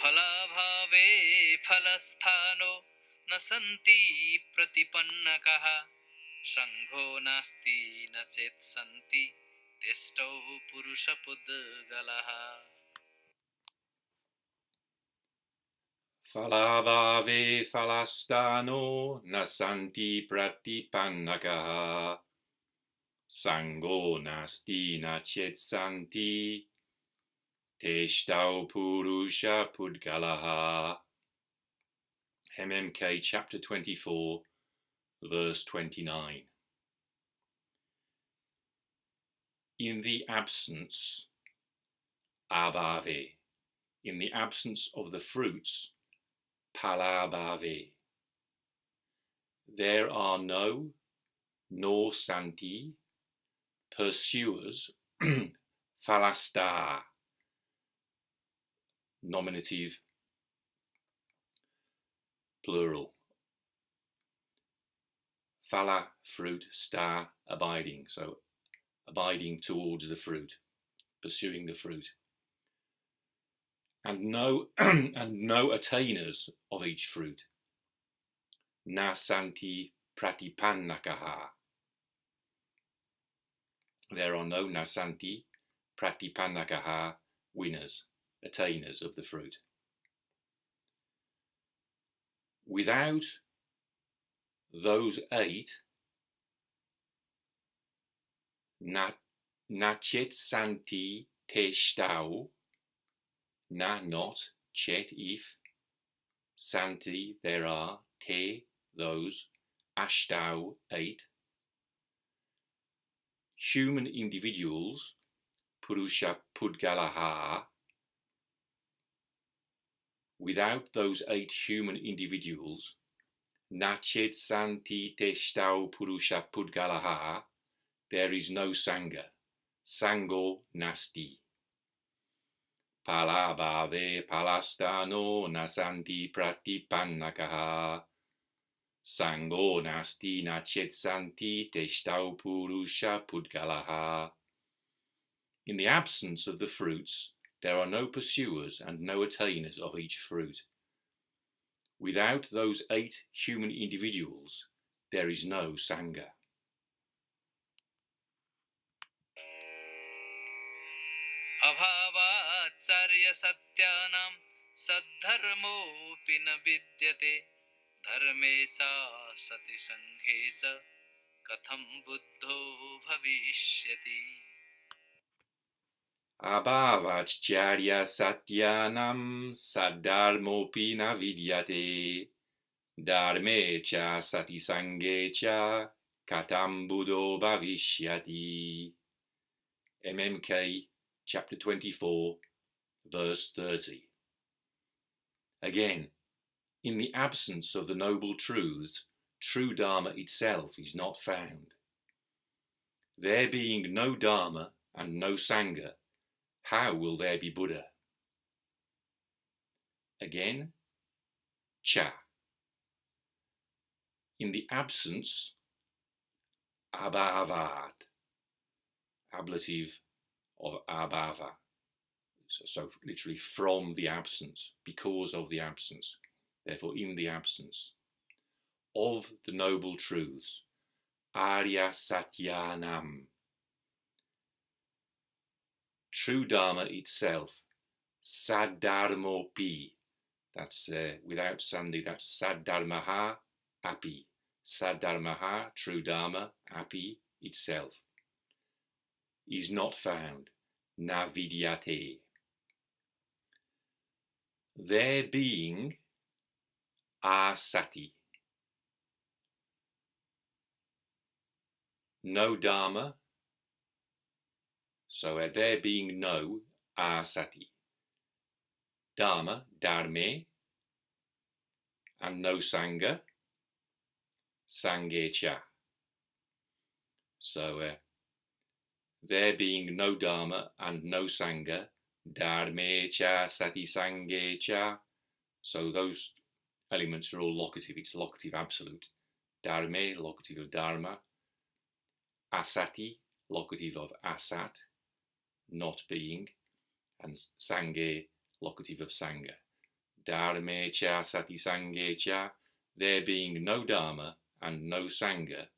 phala-bhāve phala-sthā na santi pratipannakāḥ saṃgho nāsti na santi ṣṭau puruṣa-pudgalāḥ. phalābhāve phala-sthā na santi pratipannakāḥ saṃgho nāsti na santi ṣṭau puruṣa-pudgalāḥ. MMK chapter 24, verse 29. In the absence, abhāvāve, in the absence of the fruits, phalābhāve, there are no, nor santi, pursuers, phala-sthā, nominative, plural. Phala, fruit, sthā, abiding. So abiding towards the fruit, pursuing the fruit. And no attainers of each fruit. Santi pratipannakāḥ. There are no santi pratipannakāḥ winners, attainers of the fruit. Without those 8, santi te ṣṭau, not, chet, if, santi, there are, te, those, ṣṭau, 8, human individuals, puruṣa-pudgalāḥ, without those 8 human individuals, santi te ṣṭau puruṣa-pudgalāḥ, there is no saṃgha, saṃgho, nāsti. Phala-bhāve phala-sthā na santi pratipannakāḥ saṃgho nāsti na santi te ṣṭau puruṣa-pudgalāḥ. In the absence of the fruits, there are no pursuers and no attainers of each fruit. Without those 8 human individuals, there is no saṃgha. abhāvāc cārya-satyānāṃ sad-dharmo na vidyate dharme cāsati saṃghe kathaṃ buddho bhaviṣyati. Abhāvāc cārya-satyānāṃ sad-dharmo na vidyate dharme cāsati saṃghe kathaṃ buddho bhaviṣyati. MMK chapter 24, verse 30. Again, in the absence of the noble truths, true dharma itself is not found. There being no dharma and no saṃgha, how will there be Buddha? Again, cha. In the absence, abhāvāc, ablative of abhāvāc. So literally from the absence, because of the absence, therefore in the absence of the noble truths, cārya-satyānāṃ. True dharma itself, sad-dharmo pi, that's without sandhi, that's sad-dharmaḥ api. Sad-dharmaḥ, true dharma, api, itself, is not found, na vidyate. There being cāsati, no dharma, so there being no cāsati, dharma, dharme, and no saṃgha, saṃghe. So there being no dharma and no saṃgha, dharme cāsati saṃghe. So those elements are all locative. It's locative absolute. Dharme, locative of dharma. Asati, locative of asat, not being. And saṃghe, locative of saṃgha. dharme cāsati saṃghe ca, there being no dharma and no saṃgha,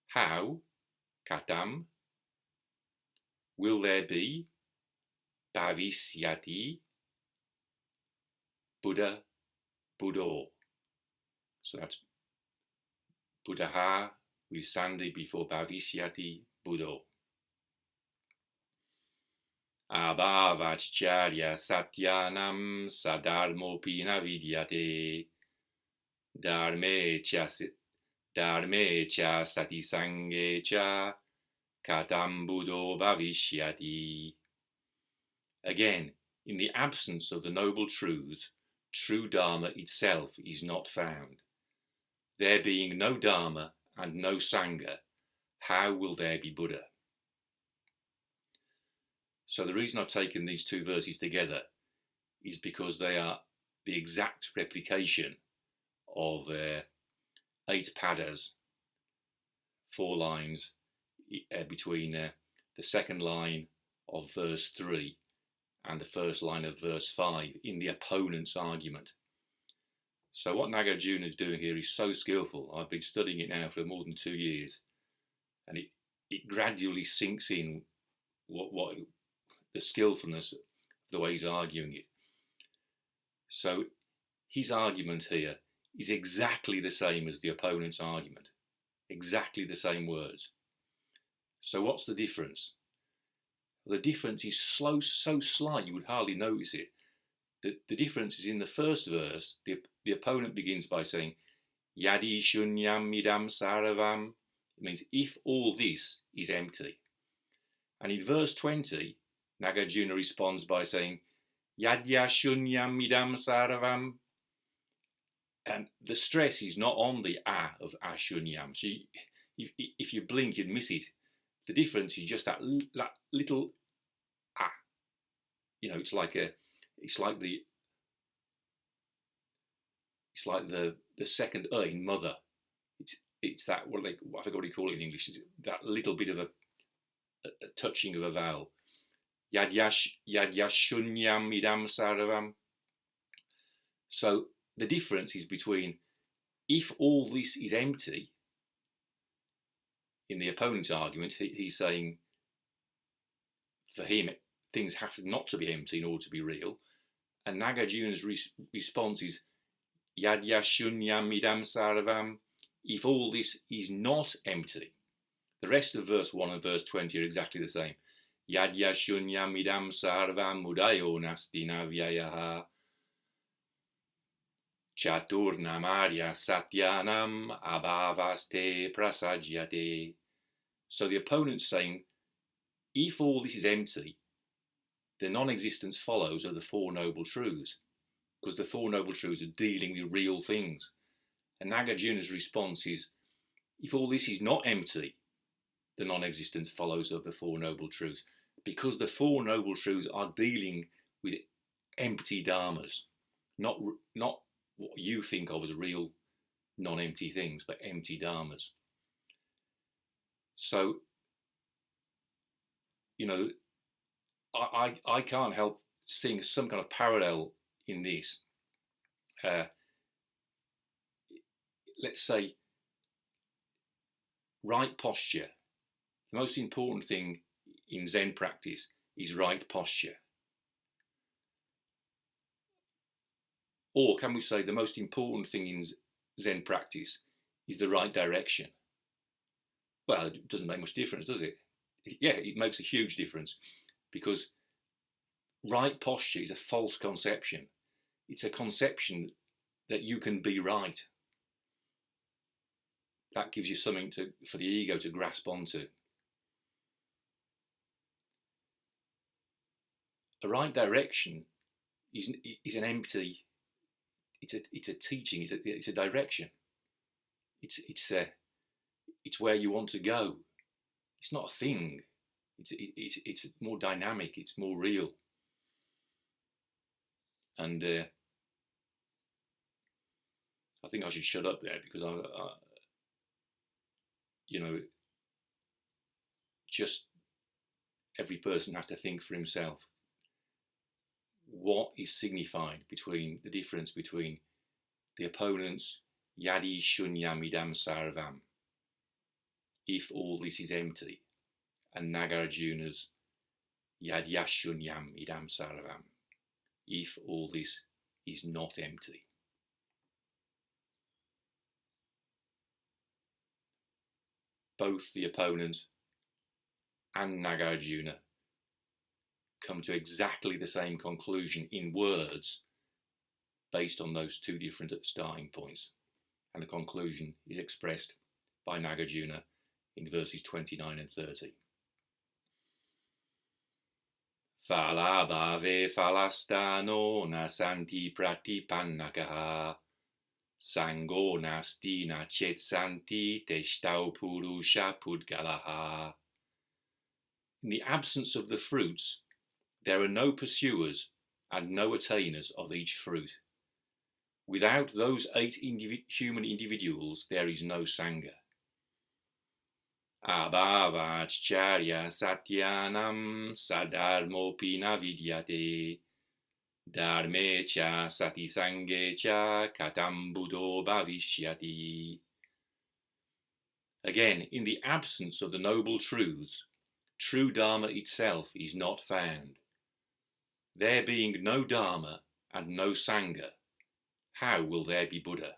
how, kathaṃ, will there be bhaviṣyati, buddho. So that's buddha with santi before bhaviṣyati, buddho. Abhāvāc cārya-satyānāṃ sad-dharmo vidyate, dharme cāsati saṃghe ca, kathaṃ buddho bhaviṣyati. Again, in the absence of the noble truths, true dharma itself is not found. There being no dharma and no saṃgha, how will there be Buddha? So the reason I've taken these two verses together is because they are the exact replication of 8 padas, 4 lines between the second line of verse 3 and the first line of verse 5 in the opponent's argument. So what Nagarjuna is doing here is so skillful. I've been studying it now for more than 2 years, and it gradually sinks in what the skillfulness of the way he's arguing it. So his argument here is exactly the same as the opponent's argument, exactly the same words. So what's the difference? The difference is so slight you would hardly notice it. The difference is in the first verse, the opponent begins by saying, Yadi shunyam midam saravam. It means if all this is empty. And in verse 20, Nagarjuna responds by saying, Yadya shunyam midam saravam. And the stress is not on the a of ashunyam. So if you blink, you'd miss it. The difference is just that little a. You know, it's like the second in mother. It's that I forgot what you call it in English. It's that little bit of a touching of a vowel. Yadyashunyam idam saravam. So the difference is between if all this is empty. In the opponent's argument, he's saying for him things have not to be empty in order to be real, and Nagarjuna's response is Yadyashunyam idam saravam. If all this is not empty, the rest of verse 1 and verse 20 are exactly the same. Yadyashunyam idam sarvam mudayo nāsti navyayaha cārya-satyānāṃ abhāvāc prasadyate. So the opponent's saying, if all this is empty, the non-existence follows of the 4 noble truths, because the 4 noble truths are dealing with real things. And Nagarjuna's response is, if all this is not empty, the non-existence follows of the 4 noble truths, because the 4 noble truths are dealing with empty dharmas, not what you think of as real non-empty things, but empty dharmas. So, you know, I can't help seeing some kind of parallel in this. Let's say right posture. The most important thing in Zen practice is right posture. Or can we say the most important thing in Zen practice is the right direction? Well, it doesn't make much difference, does it? Yeah, it makes a huge difference, because right posture is a false conception. It's a conception that you can be right. That gives you something for the ego to grasp onto. A right direction is an empty. It's a teaching. It's a direction. It's where you want to go. It's not a thing. It's more dynamic. It's more real. And I think I should shut up there, because just every person has to think for himself. what is signified between the difference between the opponent's yadi shunyam idam sarvam, if all this is empty, and Nagarjuna's yadyashunyam idam sarvam, if all this is not empty. Both the opponent and Nagarjuna come to exactly the same conclusion in words based on those two different starting points. And the conclusion is expressed by Nagarjuna in verses 29 and 30. Phala-bhāve phala-sthā santi pratipannakāḥ saṃgho nāsti santi ṣṭau puruṣa-pudgalāḥ. In the absence of the fruits, there are no pursuers and no attainers of each fruit. Without those 8 human individuals, there is no saṃgha. Abhāvāc cārya-satyānāṃ sad-dharmo vidyate dharme cāsati saṃghe kathaṃ buddho bhaviṣyati. Again, in the absence of the noble truths, true dharma itself is not found. There being no dharma and no saṃgha, how will there be Buddha?